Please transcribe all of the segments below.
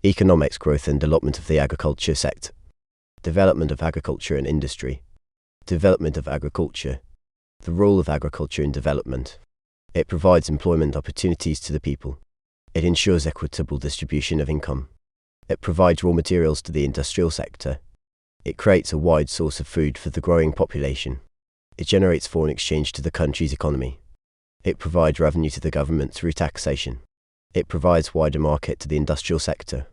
Economics, growth and development of the agriculture sector. Development of agriculture and industry. Development of agriculture. The role of agriculture in development. It provides employment opportunities to the people. It ensures equitable distribution of income. It provides raw materials to the industrial sector. It creates a wide source of food for the growing population. It generates foreign exchange to the country's economy. It provides revenue to the government through taxation. It provides wider market to the industrial sector.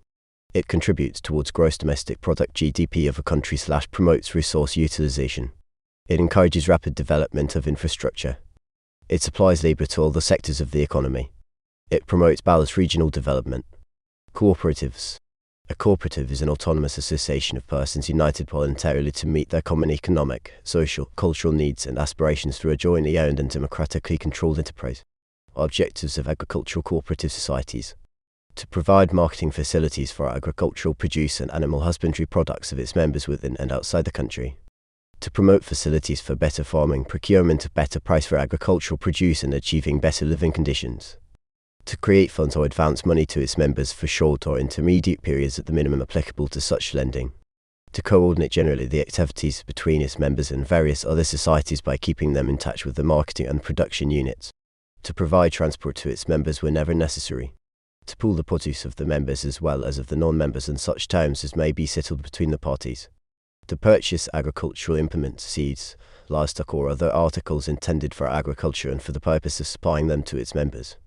It contributes towards gross domestic product (GDP) of a country / promotes resource utilization. It encourages rapid development of infrastructure. It supplies labor to all the sectors of the economy. It promotes balanced regional development. Cooperatives. A cooperative is an autonomous association of persons united voluntarily to meet their common economic, social, cultural needs and aspirations through a jointly owned and democratically controlled enterprise. Objectives of agricultural cooperative societies: to provide marketing facilities for agricultural produce and animal husbandry products of its members within and outside the country. To promote facilities for better farming, procurement of better price for agricultural produce and achieving better living conditions. To create funds or advance money to its members for short or intermediate periods at the minimum applicable to such lending. To coordinate generally the activities between its members and various other societies by keeping them in touch with the marketing and production units. To provide transport to its members whenever necessary. To pool the produce of the members as well as of the non-members on such terms as may be settled between the parties. To purchase agricultural implements, seeds, livestock or other articles intended for agriculture and for the purpose of supplying them to its members.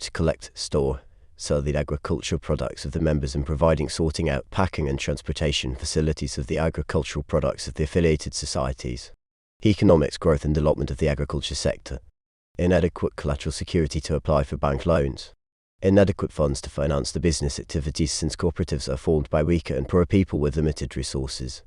To collect, store, sell the agricultural products of the members and providing sorting out, packing and transportation facilities of the agricultural products of the affiliated societies. Economics, growth and development of the agriculture sector. Inadequate collateral security to apply for bank loans. Inadequate funds to finance the business activities since cooperatives are formed by weaker and poorer people with limited resources.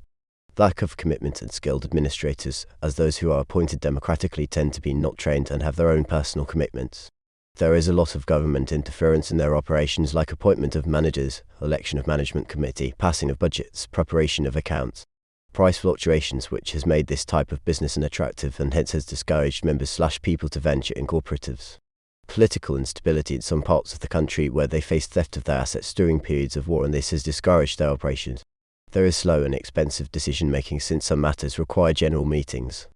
Lack of commitment and skilled administrators, as those who are appointed democratically tend to be not trained and have their own personal commitments. There is a lot of government interference in their operations, like appointment of managers, election of management committee, passing of budgets, preparation of accounts. Price fluctuations, which has made this type of business unattractive and hence has discouraged members / people to venture in cooperatives. Political instability in some parts of the country where they face theft of their assets during periods of war, and this has discouraged their operations. There is slow and expensive decision-making since some matters require general meetings.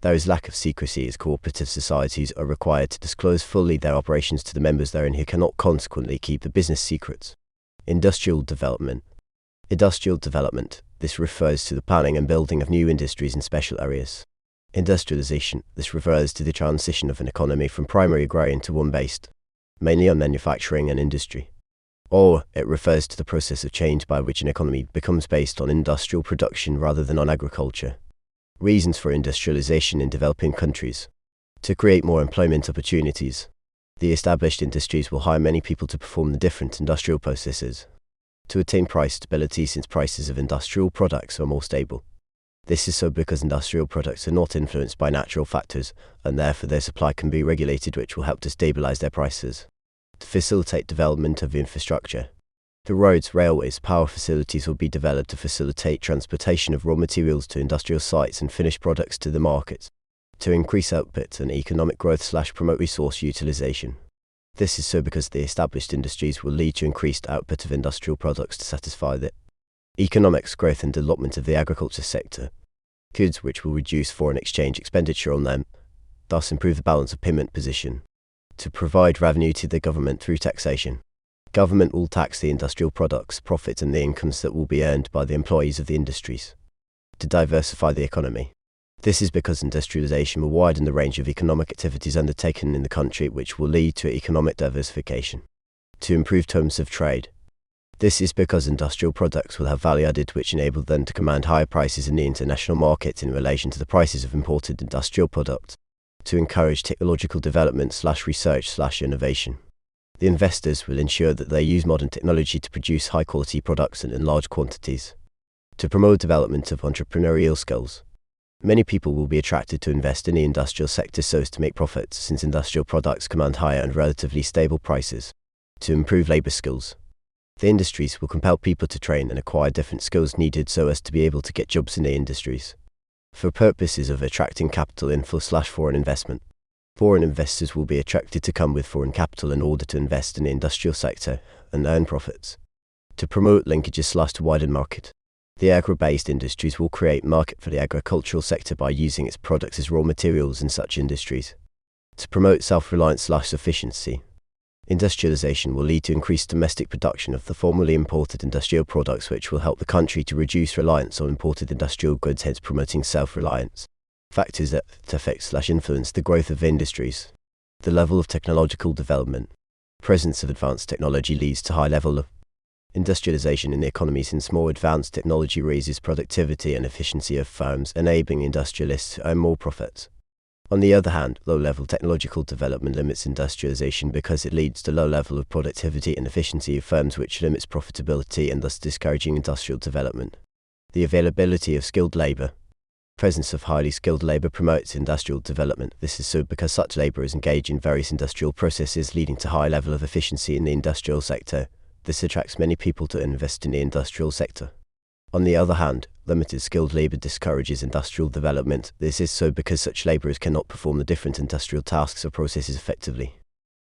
There is lack of secrecy as cooperative societies are required to disclose fully their operations to the members therein who cannot consequently keep the business secrets. Industrial development. Industrial development. This refers to the planning and building of new industries in special areas. Industrialization. This refers to the transition of an economy from primary agrarian to one based mainly on manufacturing and industry. Or it refers to the process of change by which an economy becomes based on industrial production rather than on agriculture. Reasons for industrialization in developing countries. To create more employment opportunities. The established industries will hire many people to perform the different industrial processes. To attain price stability, since prices of industrial products are more stable. This is so because industrial products are not influenced by natural factors, and therefore their supply can be regulated, which will help to stabilize their prices. To facilitate development of infrastructure. The roads, railways, power facilities will be developed to facilitate transportation of raw materials to industrial sites and finished products to the markets. To increase output and economic growth / promote resource utilization. This is so because the established industries will lead to increased output of industrial products to satisfy the economics, growth and development of the agriculture sector. Goods which will reduce foreign exchange expenditure on them, thus improve the balance of payment position. To provide revenue to the government through taxation. Government will tax the industrial products, profits and the incomes that will be earned by the employees of the industries. To diversify the economy. This is because industrialization will widen the range of economic activities undertaken in the country, which will lead to economic diversification. To improve terms of trade. This is because industrial products will have value added, which enable them to command higher prices in the international market in relation to the prices of imported industrial products. To encourage technological development / research / innovation. The investors will ensure that they use modern technology to produce high-quality products and in large quantities. To promote development of entrepreneurial skills. Many people will be attracted to invest in the industrial sector so as to make profits, since industrial products command higher and relatively stable prices. To improve labor skills. The industries will compel people to train and acquire different skills needed so as to be able to get jobs in the industries. For purposes of attracting capital inflow / foreign investment. Foreign investors will be attracted to come with foreign capital in order to invest in the industrial sector and earn profits. To promote linkages to widen market. The agro-based industries will create market for the agricultural sector by using its products as raw materials in such industries. To promote self-reliance sufficiency. Industrialization will lead to increased domestic production of the formerly imported industrial products, which will help the country to reduce reliance on imported industrial goods, hence promoting self-reliance. Factors that affect/influence the growth of industries. The level of technological development. Presence of advanced technology leads to high level of industrialization in the economy, since more advanced technology raises productivity and efficiency of firms, enabling industrialists to earn more profits. On the other hand, low-level technological development limits industrialization because it leads to low level of productivity and efficiency of firms, which limits profitability and thus discouraging industrial development. The availability of skilled labor. Presence of highly skilled labor promotes industrial development. This is so because such labor is engaged in various industrial processes, leading to high level of efficiency in the industrial sector. This attracts many people to invest in the industrial sector. On the other hand, limited skilled labor discourages industrial development. This is so because such laborers cannot perform the different industrial tasks or processes effectively.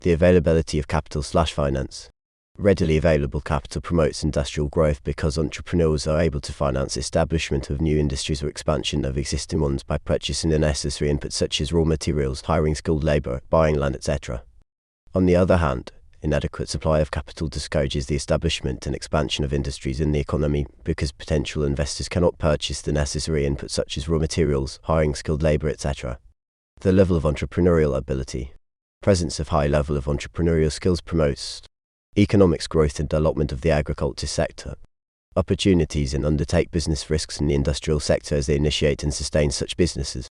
The availability of capital/finance. Readily available capital promotes industrial growth because entrepreneurs are able to finance establishment of new industries or expansion of existing ones by purchasing the necessary inputs such as raw materials, hiring skilled labor, buying land, etc. On the other hand, inadequate supply of capital discourages the establishment and expansion of industries in the economy because potential investors cannot purchase the necessary inputs such as raw materials, hiring skilled labor, etc. The level of entrepreneurial ability. Presence of high level of entrepreneurial skills promotes economics growth and development of the agriculture sector. Opportunities and undertake business risks in the industrial sector as they initiate and sustain such businesses.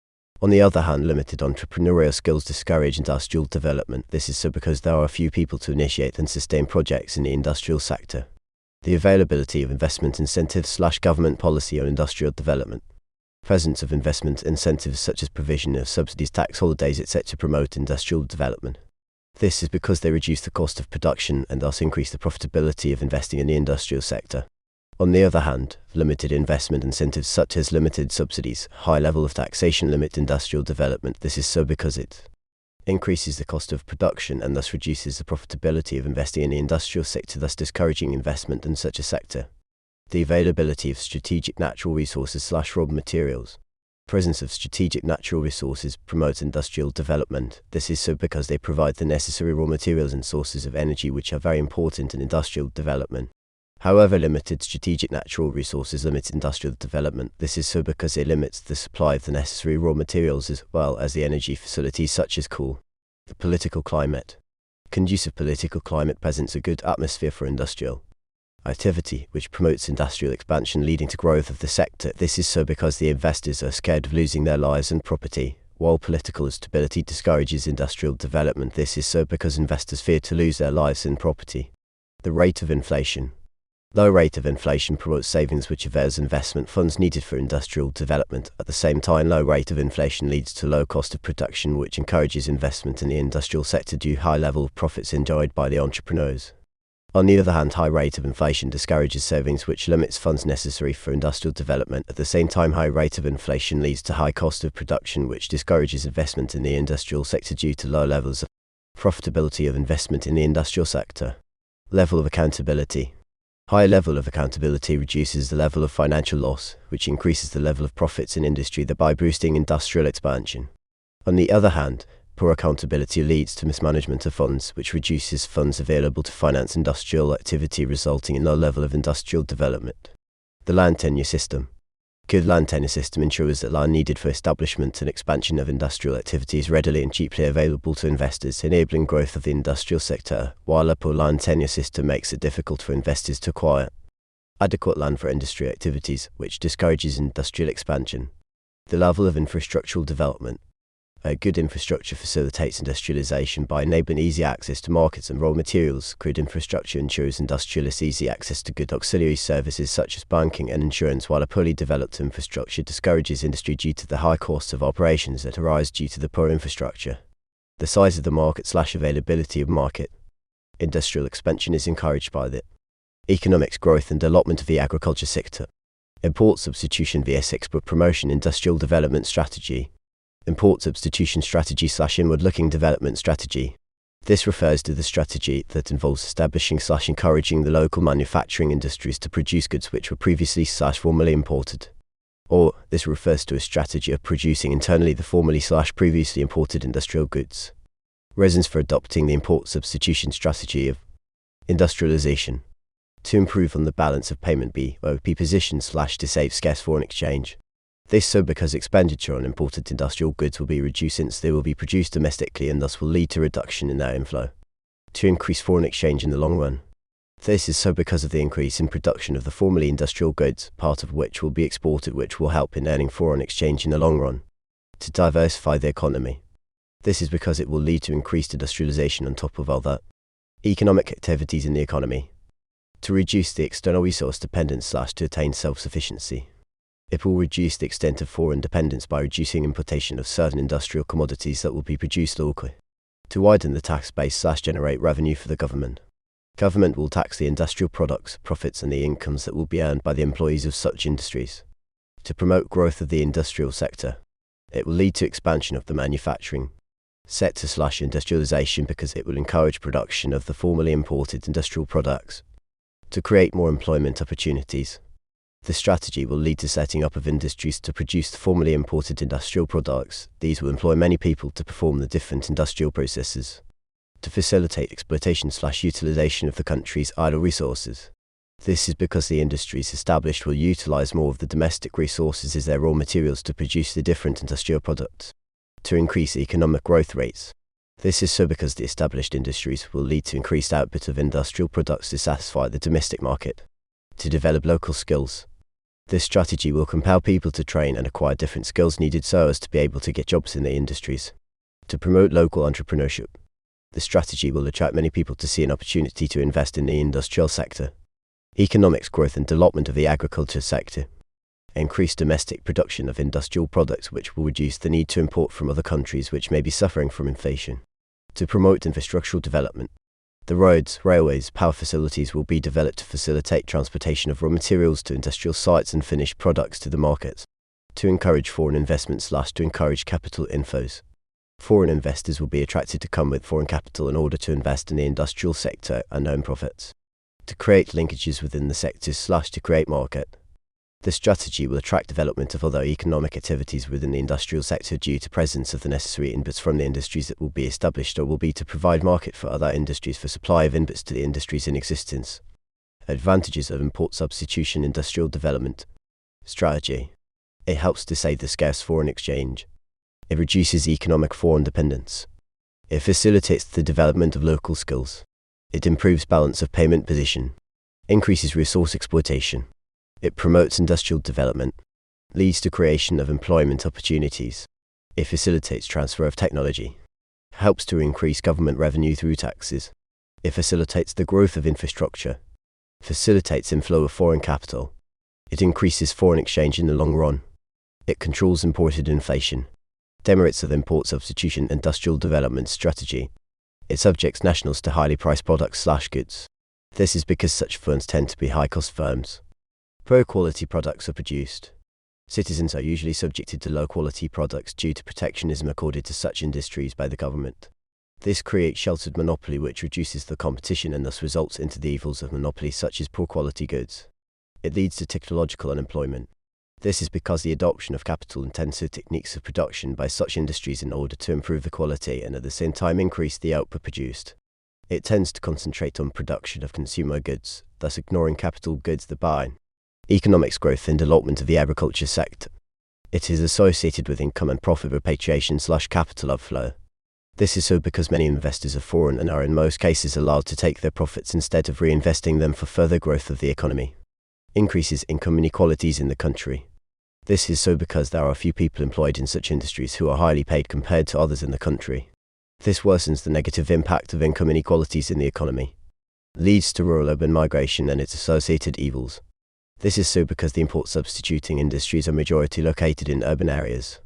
On the other hand, limited entrepreneurial skills discourage industrial development. This is so because there are few people to initiate and sustain projects in the industrial sector. The availability of investment incentives/government policy on industrial development. Presence of investment incentives such as provision of subsidies, tax holidays, etc. promote industrial development. This is because they reduce the cost of production and thus increase the profitability of investing in the industrial sector. On the other hand, limited investment incentives such as limited subsidies, high level of taxation limit industrial development. This is so because it increases the cost of production and thus reduces the profitability of investing in the industrial sector, thus discouraging investment in such a sector. The availability of strategic natural resources/raw materials. Presence of strategic natural resources promotes industrial development. This is so because they provide the necessary raw materials and sources of energy which are very important in industrial development. However, limited strategic natural resources limit industrial development. This is so because it limits the supply of the necessary raw materials as well as the energy facilities such as coal. The political climate. Conducive political climate presents a good atmosphere for industrial activity, which promotes industrial expansion leading to growth of the sector. This is so because the investors are scared of losing their lives and property, while political stability discourages industrial development. This is so because investors fear to lose their lives and property. The rate of inflation. Low rate of inflation promotes savings which avails investment funds needed for industrial development. At the same time, low rate of inflation leads to low cost of production, which encourages investment in the industrial sector due to high level of profits enjoyed by the entrepreneurs. On the other hand, high rate of inflation discourages savings, which limits funds necessary for industrial development. At the same time, high rate of inflation leads to high cost of production, which discourages investment in the industrial sector due to low levels of profitability of investment in the industrial sector. Level of accountability. High level of accountability reduces the level of financial loss, which increases the level of profits in industry, thereby boosting industrial expansion. On the other hand, poor accountability leads to mismanagement of funds, which reduces funds available to finance industrial activity, resulting in low level of industrial development. The land tenure system. Good land tenure system ensures that land needed for establishment and expansion of industrial activity is readily and cheaply available to investors, enabling growth of the industrial sector, while a poor land tenure system makes it difficult for investors to acquire adequate land for industry activities, which discourages industrial expansion. The level of infrastructural development. A good infrastructure facilitates industrialization by enabling easy access to markets and raw materials. Good infrastructure ensures industrialists easy access to good auxiliary services such as banking and insurance, while a poorly developed infrastructure discourages industry due to the high costs of operations that arise due to the poor infrastructure. The size of the market/availability of market. Industrial expansion is encouraged by the economics growth and development of the agriculture sector. Import substitution vs export promotion industrial development strategy. Import substitution strategy/inward-looking development strategy. This refers to the strategy that involves establishing/encouraging the local manufacturing industries to produce goods which were previously/formerly imported. Or, this refers to a strategy of producing internally the formerly/previously imported industrial goods. Reasons for adopting the import substitution strategy of industrialization. To improve on the balance of payment BOP position/to save scarce foreign exchange. This so because expenditure on imported industrial goods will be reduced since they will be produced domestically and thus will lead to reduction in their inflow. To increase foreign exchange in the long run. This is so because of the increase in production of the formerly industrial goods, part of which will be exported, which will help in earning foreign exchange in the long run. To diversify the economy. This is because it will lead to increased industrialization on top of other economic activities in the economy. To reduce the external resource dependence/to attain self-sufficiency. It will reduce the extent of foreign dependence by reducing importation of certain industrial commodities that will be produced locally. To widen the tax base/generate revenue for the government. Government will tax the industrial products, profits and the incomes that will be earned by the employees of such industries. To promote growth of the industrial sector. It will lead to expansion of the manufacturing sector/industrialization because it will encourage production of the formerly imported industrial products. To create more employment opportunities. The strategy will lead to setting up of industries to produce the formerly imported industrial products. These will employ many people to perform the different industrial processes. To facilitate exploitation/utilization of the country's idle resources. This is because the industries established will utilize more of the domestic resources as their raw materials to produce the different industrial products. To increase economic growth rates. This is so because the established industries will lead to increased output of industrial products to satisfy the domestic market. To develop local skills. This strategy will compel people to train and acquire different skills needed so as to be able to get jobs in the industries. To promote local entrepreneurship. The strategy will attract many people to see an opportunity to invest in the industrial sector. Economics growth and development of the agriculture sector. Increased domestic production of industrial products which will reduce the need to import from other countries which may be suffering from inflation. To promote infrastructural development. The roads, railways, power facilities will be developed to facilitate transportation of raw materials to industrial sites and finished products to the markets. To encourage foreign investment/to encourage capital inflows. Foreign investors will be attracted to come with foreign capital in order to invest in the industrial sector and earn profits. To create linkages within the sectors/to create market. This strategy will attract development of other economic activities within the industrial sector due to presence of the necessary inputs from the industries that will be established or will be to provide market for other industries for supply of inputs to the industries in existence. Advantages of import substitution industrial development. Strategy. It helps to save the scarce foreign exchange. It reduces economic foreign dependence. It facilitates the development of local skills. It improves balance of payment position. Increases resource exploitation. It promotes industrial development, leads to creation of employment opportunities. It facilitates transfer of technology, helps to increase government revenue through taxes. It facilitates the growth of infrastructure, facilitates inflow of foreign capital. It increases foreign exchange in the long run. It controls imported inflation. Demerits of import substitution industrial development strategy. It subjects nationals to highly priced products/goods. This is because such firms tend to be high-cost firms. Poor-quality products are produced. Citizens are usually subjected to low-quality products due to protectionism accorded to such industries by the government. This creates sheltered monopoly which reduces the competition and thus results into the evils of monopoly such as poor-quality goods. It leads to technological unemployment. This is because the adoption of capital-intensive techniques of production by such industries in order to improve the quality and at the same time increase the output produced. It tends to concentrate on production of consumer goods, thus ignoring capital goods that buy. Economics growth and development of the agriculture sector. It is associated with income and profit repatriation/capital outflow. This is so because many investors are foreign and are in most cases allowed to take their profits instead of reinvesting them for further growth of the economy. Increases income inequalities in the country. This is so because there are few people employed in such industries who are highly paid compared to others in the country. This worsens the negative impact of income inequalities in the economy. Leads to rural-urban migration and its associated evils. This is so because the import substituting industries are majority located in urban areas.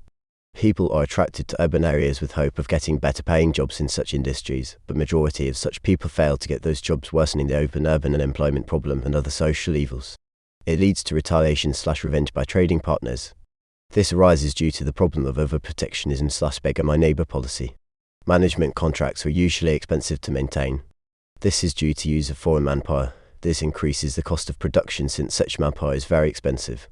People are attracted to urban areas with hope of getting better paying jobs in such industries, but majority of such people fail to get those jobs, worsening the urban unemployment problem and other social evils. It leads to retaliation/revenge by trading partners. This arises due to the problem of overprotectionism/beggar my neighbor policy. Management contracts are usually expensive to maintain. This is due to use of foreign manpower. This increases the cost of production since such manpower is very expensive.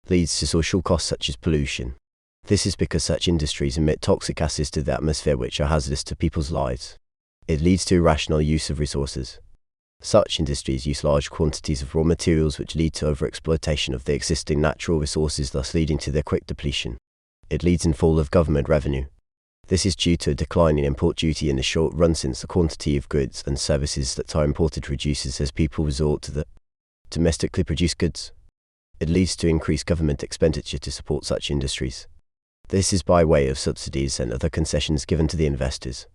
Leads to social costs such as pollution. This is because such industries emit toxic acids to the atmosphere which are hazardous to people's lives. It leads to irrational use of resources. Such industries use large quantities of raw materials which lead to overexploitation of the existing natural resources, thus leading to their quick depletion. It leads in fall of government revenue. This is due to a decline in import duty in the short run since the quantity of goods and services that are imported reduces as people resort to the domestically produced goods. It leads to increased government expenditure to support such industries. This is by way of subsidies and other concessions given to the investors.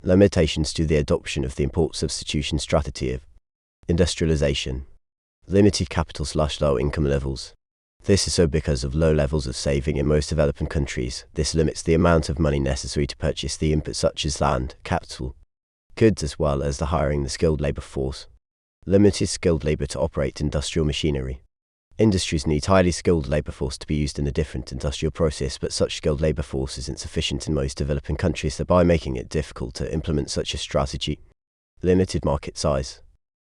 Limitations to the adoption of the import substitution strategy of industrialization. Limited capital/low income levels. This is so because of low levels of saving in most developing countries. This limits the amount of money necessary to purchase the inputs such as land, capital, goods, as well as the hiring the skilled labor force. Limited skilled labor to operate industrial machinery. Industries need highly skilled labor force to be used in a different industrial process, but such skilled labor force is insufficient in most developing countries, thereby making it difficult to implement such a strategy. Limited market size.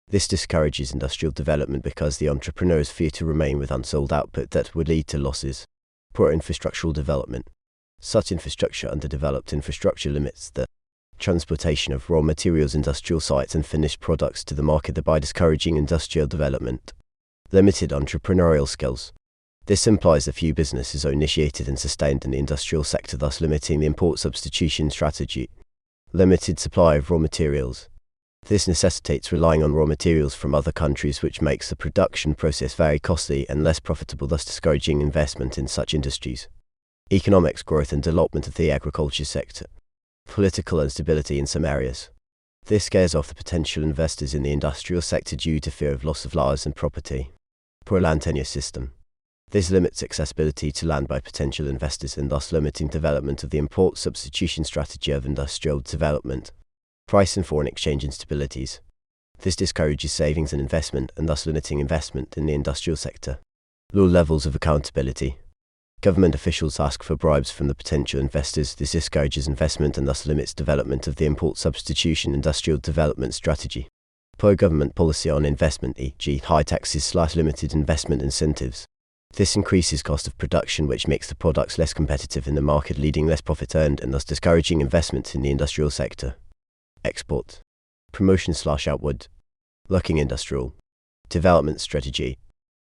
This discourages industrial development because the entrepreneurs fear to remain with unsold output that would lead to losses. Poor infrastructural development. Such infrastructure, underdeveloped infrastructure, limits the transportation of raw materials, industrial sites, and finished products to the market, thereby discouraging industrial development. Limited entrepreneurial skills. This implies that few businesses are initiated and sustained in the industrial sector, thus limiting the import substitution strategy. Limited supply of raw materials. This necessitates relying on raw materials from other countries, which makes the production process very costly and less profitable, thus discouraging investment in such industries. Economics growth and development of the agriculture sector. Political instability in some areas. This scares off the potential investors in the industrial sector due to fear of loss of lives and property. Poor land tenure system. This limits accessibility to land by potential investors and thus limiting development of the import substitution strategy of industrial development. Price and foreign exchange instabilities. This discourages savings and investment and thus limiting investment in the industrial sector. Low levels of accountability. Government officials ask for bribes from the potential investors. This discourages investment and thus limits development of the import substitution industrial development strategy. Poor government policy on investment, e.g. high taxes/limited investment incentives. This increases cost of production, which makes the products less competitive in the market, leading less profit earned and thus discouraging investment in the industrial sector. Export. Promotion/outward looking industrial development strategy.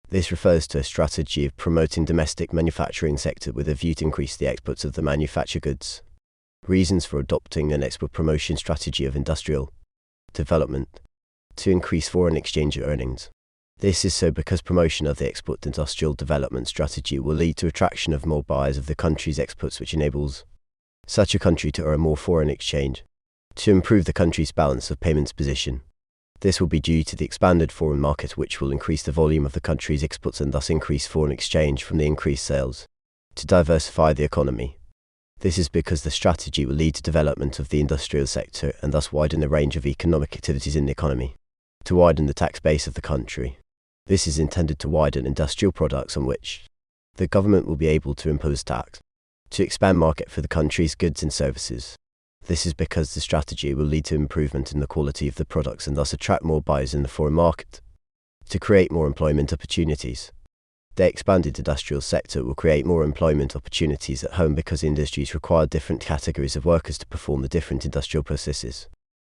This refers to a strategy of promoting domestic manufacturing sector with a view to increase the exports of the manufactured goods. Reasons for adopting an export promotion strategy of industrial development. To increase foreign exchange earnings. This is so because promotion of the export industrial development strategy will lead to attraction of more buyers of the country's exports, which enables such a country to earn more foreign exchange. To improve the country's balance of payments position. This will be due to the expanded foreign market, which will increase the volume of the country's exports and thus increase foreign exchange from the increased sales. To diversify the economy. This is because the strategy will lead to development of the industrial sector and thus widen the range of economic activities in the economy. To widen the tax base of the country. This is intended to widen industrial products on which the government will be able to impose tax. To expand market for the country's goods and services. This is because the strategy will lead to improvement in the quality of the products and thus attract more buyers in the foreign market. To create more employment opportunities. The expanded industrial sector will create more employment opportunities at home because industries require different categories of workers to perform the different industrial processes.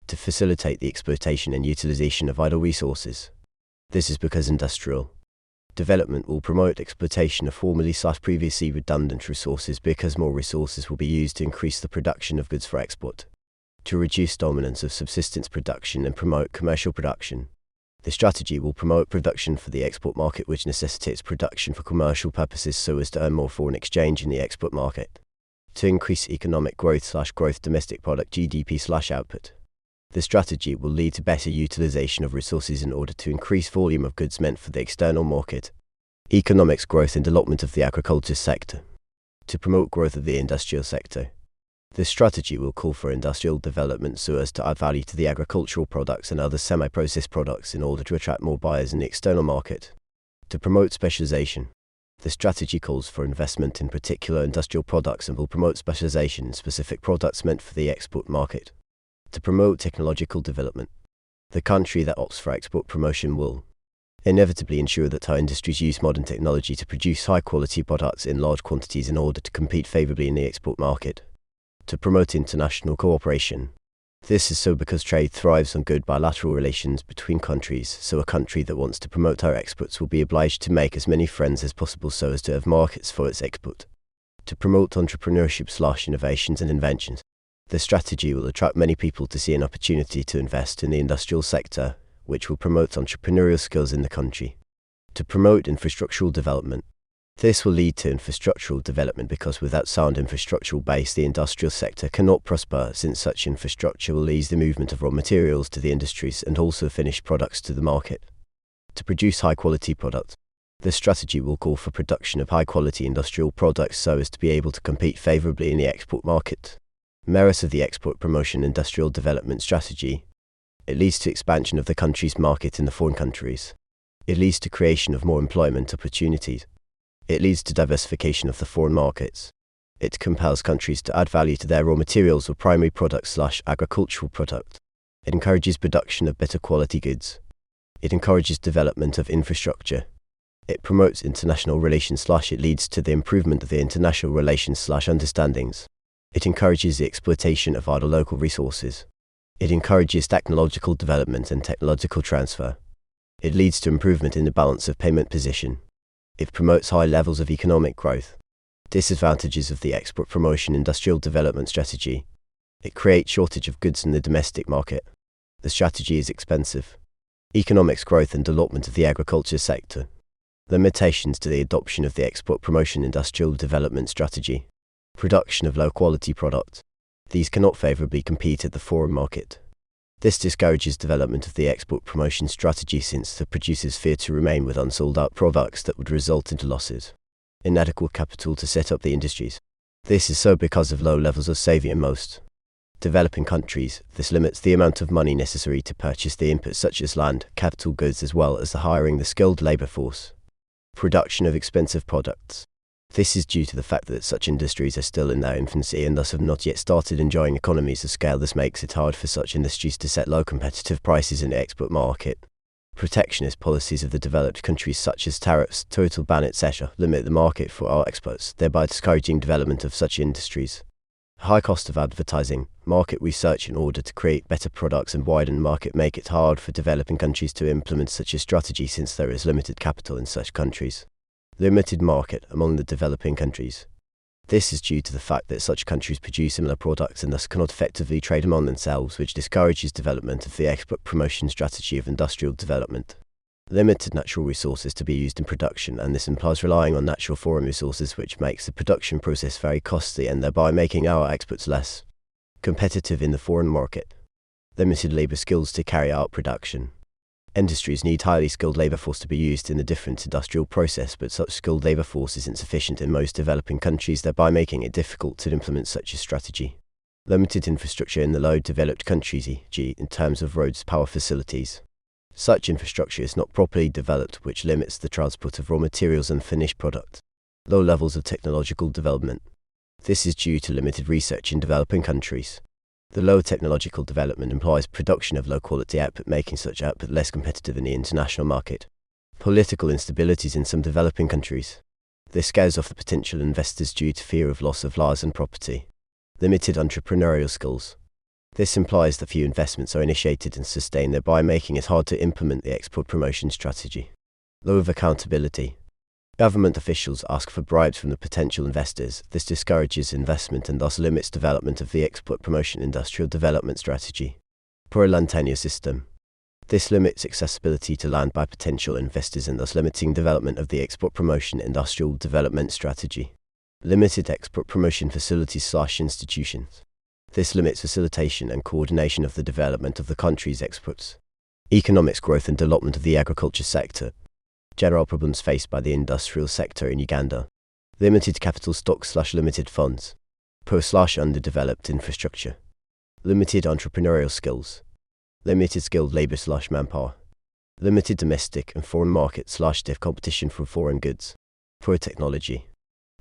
To facilitate the exploitation and utilization of idle resources. This is because industrial development will promote exploitation of formerly/previously redundant resources because more resources will be used to increase the production of goods for export. To reduce dominance of subsistence production and promote commercial production. The strategy will promote production for the export market, which necessitates production for commercial purposes so as to earn more foreign exchange in the export market. To increase economic growth domestic product GDP/output. The strategy will lead to better utilization of resources in order to increase volume of goods meant for the external market. Economics growth and development of the agriculture sector. To promote growth of the industrial sector. This strategy will call for industrial development so as to add value to the agricultural products and other semi-processed products in order to attract more buyers in the external market. To promote specialization. The strategy calls for investment in particular industrial products and will promote specialization in specific products meant for the export market. To promote technological development, the country that opts for export promotion will inevitably ensure that our industries use modern technology to produce high-quality products in large quantities in order to compete favorably in the export market. To promote international cooperation, this is so because trade thrives on good bilateral relations between countries, so a country that wants to promote our exports will be obliged to make as many friends as possible so as to have markets for its export. To promote entrepreneurship/innovations and inventions, the strategy will attract many people to see an opportunity to invest in the industrial sector, which will promote entrepreneurial skills in the country. To promote infrastructural development, this will lead to infrastructural development because without sound infrastructural base the industrial sector cannot prosper, since such infrastructure will ease the movement of raw materials to the industries and also finished products to the market. To produce high-quality products, the strategy will call for production of high-quality industrial products so as to be able to compete favorably in the export market. Merits of the export promotion industrial development strategy: it leads to expansion of the country's market in the foreign countries. It leads to creation of more employment opportunities. It leads to diversification of the foreign markets. It compels countries to add value to their raw materials or primary products/agricultural product. It encourages production of better quality goods. It encourages development of infrastructure. It promotes international relations/it leads to the improvement of the international relations/understandings. It encourages the exploitation of other local resources. It encourages technological development and technological transfer. It leads to improvement in the balance of payment position. It promotes high levels of economic growth. Disadvantages of the export promotion industrial development strategy: it creates shortage of goods in the domestic market. The strategy is expensive. Economics growth and development of the agriculture sector. Limitations to the adoption of the export promotion industrial development strategy: production of low-quality products. These cannot favorably compete at the foreign market. This discourages development of the export promotion strategy since the producers fear to remain with unsold out products that would result into losses. Inadequate capital to set up the industries. This is so because of low levels of saving in most developing countries. This limits the amount of money necessary to purchase the inputs such as land, capital goods, as well as the hiring the skilled labor force. Production of expensive products. This is due to the fact that such industries are still in their infancy and thus have not yet started enjoying economies of scale. This makes it hard for such industries to set low competitive prices in the export market. Protectionist policies of the developed countries such as tariffs, total ban, etc. limit the market for our exports, thereby discouraging development of such industries. High cost of advertising, market research in order to create better products and widen the market make it hard for developing countries to implement such a strategy since there is limited capital in such countries. Limited market among the developing countries. This is due to the fact that such countries produce similar products and thus cannot effectively trade among themselves, which discourages development of the export promotion strategy of industrial development. Limited natural resources to be used in production, and this implies relying on natural foreign resources, which makes the production process very costly and thereby making our exports less competitive in the foreign market. Limited labor skills to carry out production. Industries need highly skilled labor force to be used in the different industrial process, but such skilled labor force is insufficient in most developing countries, thereby making it difficult to implement such a strategy. Limited infrastructure in the low developed countries, e.g. in terms of roads, power facilities. Such infrastructure is not properly developed, which limits the transport of raw materials and finished product. Low levels of technological development. This is due to limited research in developing countries. The low technological development implies production of low-quality output, making such output less competitive in the international market. Political instabilities in some developing countries. This scares off the potential investors due to fear of loss of lives and property. Limited entrepreneurial skills. This implies that few investments are initiated and sustained, thereby making it hard to implement the export promotion strategy. Low of accountability. Government officials ask for bribes from the potential investors. This discourages investment and thus limits development of the export promotion industrial development strategy. Poor land tenure system. This limits accessibility to land by potential investors and thus limiting development of the export promotion industrial development strategy. Limited export promotion facilities/institutions. This limits facilitation and coordination of the development of the country's exports. Economics growth and development of the agriculture sector. General problems faced by the industrial sector in Uganda. Limited capital stock/limited funds. Poor/underdeveloped infrastructure. Limited entrepreneurial skills. Limited skilled labor/manpower. Limited domestic and foreign market/stiff competition from foreign goods. Poor technology.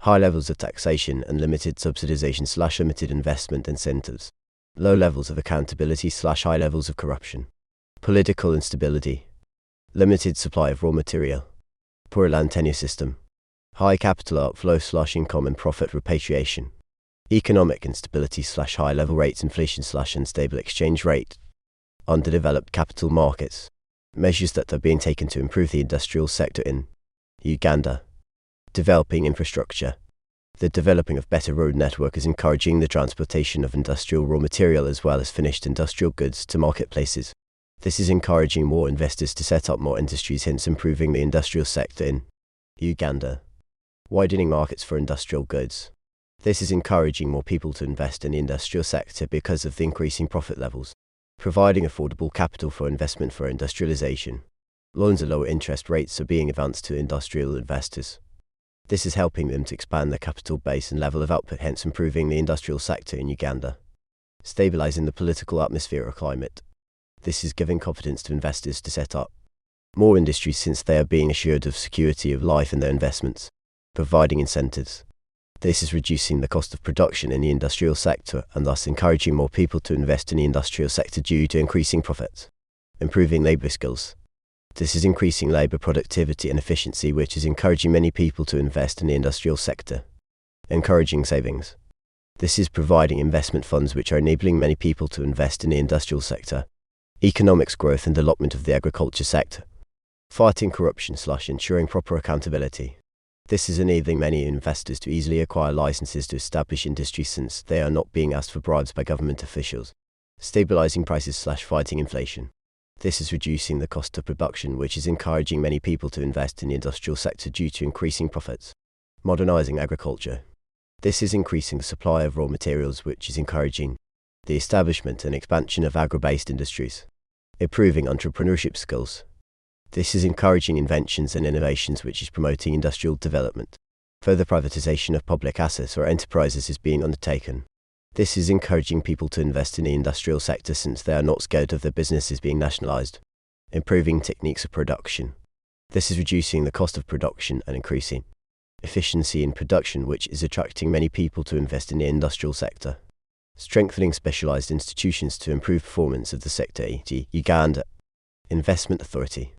High levels of taxation and limited subsidization/limited investment incentives. Low levels of accountability/high levels of corruption. Political instability. Limited supply of raw material. Poor land tenure system. High capital outflow/income and profit repatriation. Economic instability/high level rates inflation/unstable exchange rate. Underdeveloped capital markets. Measures that are being taken to improve the industrial sector in Uganda. Developing infrastructure. The developing of better road network is encouraging the transportation of industrial raw material as well as finished industrial goods to marketplaces. This is encouraging more investors to set up more industries, hence improving the industrial sector in Uganda. Widening markets for industrial goods. This is encouraging more people to invest in the industrial sector because of the increasing profit levels. Providing affordable capital for investment for industrialization. Loans at lower interest rates are being advanced to industrial investors. This is helping them to expand their capital base and level of output, hence improving the industrial sector in Uganda. Stabilizing the political atmosphere or climate. This is giving confidence to investors to set up more industries since they are being assured of security of life in their investments. Providing incentives. This is reducing the cost of production in the industrial sector and thus encouraging more people to invest in the industrial sector due to increasing profits. Improving labor skills. This is increasing labor productivity and efficiency, which is encouraging many people to invest in the industrial sector. Encouraging savings. This is providing investment funds which are enabling many people to invest in the industrial sector. Economics growth and development of the agriculture sector. Fighting corruption/ensuring proper accountability. This is enabling many investors to easily acquire licenses to establish industries since they are not being asked for bribes by government officials. Stabilizing prices/fighting inflation. This is reducing the cost of production, which is encouraging many people to invest in the industrial sector due to increasing profits. Modernizing agriculture. This is increasing the supply of raw materials, which is encouraging the establishment and expansion of agro-based industries. Improving entrepreneurship skills. This is encouraging inventions and innovations, which is promoting industrial development. Further privatization of public assets or enterprises is being undertaken. This is encouraging people to invest in the industrial sector since they are not scared of their businesses being nationalized. Improving techniques of production. This is reducing the cost of production and increasing efficiency in production, which is attracting many people to invest in the industrial sector. Strengthening specialized institutions to improve performance of the sector, e.g. Uganda. Investment authority.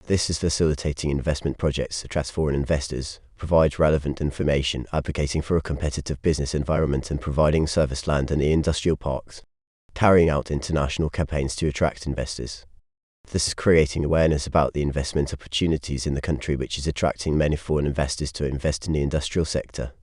This is facilitating investment projects, attracts foreign investors, provides relevant information, advocating for a competitive business environment and providing service land in the industrial parks. Carrying out international campaigns to attract investors. This is creating awareness about the investment opportunities in the country, which is attracting many foreign investors to invest in the industrial sector.